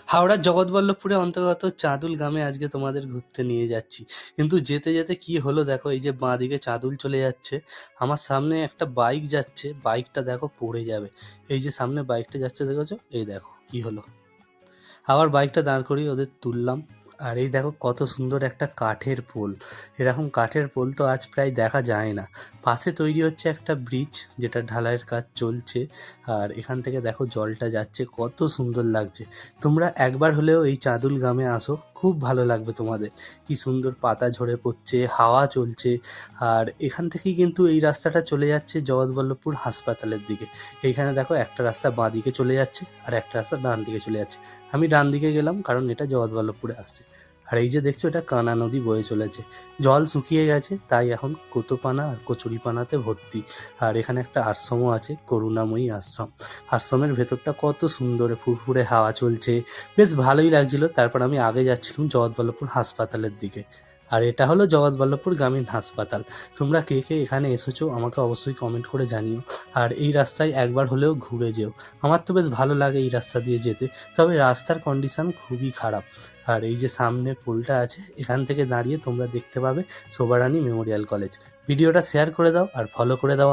হাওড়ার জগৎবল্লভপুরে অন্তর্গত চাঁদুল গ্রামে আজকে তোমাদের ঘুরতে নিয়ে যাচ্ছি। কিন্তু যেতে যেতে কি হলো দেখো, এই যে বাঁদিকে চাঁদুল চলে যাচ্ছে, আমার সামনে একটা বাইক যাচ্ছে, বাইকটা দেখো পড়ে যাবে। এই যে সামনে বাইকটা যাচ্ছে দেখেছো, এই দেখো কি হলো। আবার বাইকটা দাঁড় করিয়ে ওদের তুললাম। আর এই দেখো কত সুন্দর একটা কাঠের পোল। এরকম কাঠের পোল তো আজ প্রায় দেখা যায় না। পাশে তৈরি হচ্ছে একটা ব্রিজ, যেটা ঢালাইয়ের কাজ চলছে। আর এখান থেকে দেখো জলটা যাচ্ছে, কত সুন্দর লাগছে। তোমরা একবার হলেও এই চাঁদুল গ্রামে আসো, খুব ভালো লাগবে তোমাদের। কি সুন্দর পাতা ঝরে পড়ছে, হাওয়া চলছে। আর এখান থেকেই কিন্তু এই রাস্তাটা চলে যাচ্ছে জগৎবল্লভপুর হাসপাতালের দিকে। এইখানে দেখো একটা রাস্তা বাঁ দিকে চলে যাচ্ছে আর একটা রাস্তা ডান দিকে চলে যাচ্ছে। আমি ডান দিকে গেলাম, কারণ এটা জগৎবল্লভপুরে আসছে। আর এই যে দেখছো, এটা কানা নদী বয়ে চলেছে। জল শুকিয়ে গেছে, তাই এখন কোতোপানা আর কচুরিপানাতে ভর্তি। আর এখানে একটা আশ্রমও আছে, করুণাময়ী আশ্রম। আশ্রমের ভেতরটা কত সুন্দর, ফুরফুরে হাওয়া চলছে, বেশ ভালোই লাগছিল। তারপর আমি আগে যাচ্ছিলাম জগৎবল্লভপুর হাসপাতালের দিকে। আর এটা হলো জগৎবল্লভপুর গ্রামীণ হাসপাতাল। তোমরা কে কে এখানে এসেছো আমাকে অবশ্যই কমেন্ট করে জানিও। আর এই রাস্তায় একবার হলেও ঘুরে যেও। আমার তো বেশ ভালো লাগে এই রাস্তা দিয়ে যেতে, তবে রাস্তার কন্ডিশন খুবই খারাপ। আর এই যে সামনে পুলটা আছে, এখান থেকে দাঁড়িয়ে তোমরা দেখতে পাবে শোভারানী মেমোরিয়াল কলেজ। ভিডিওটা শেয়ার করে দাও আর ফলো করে দাও।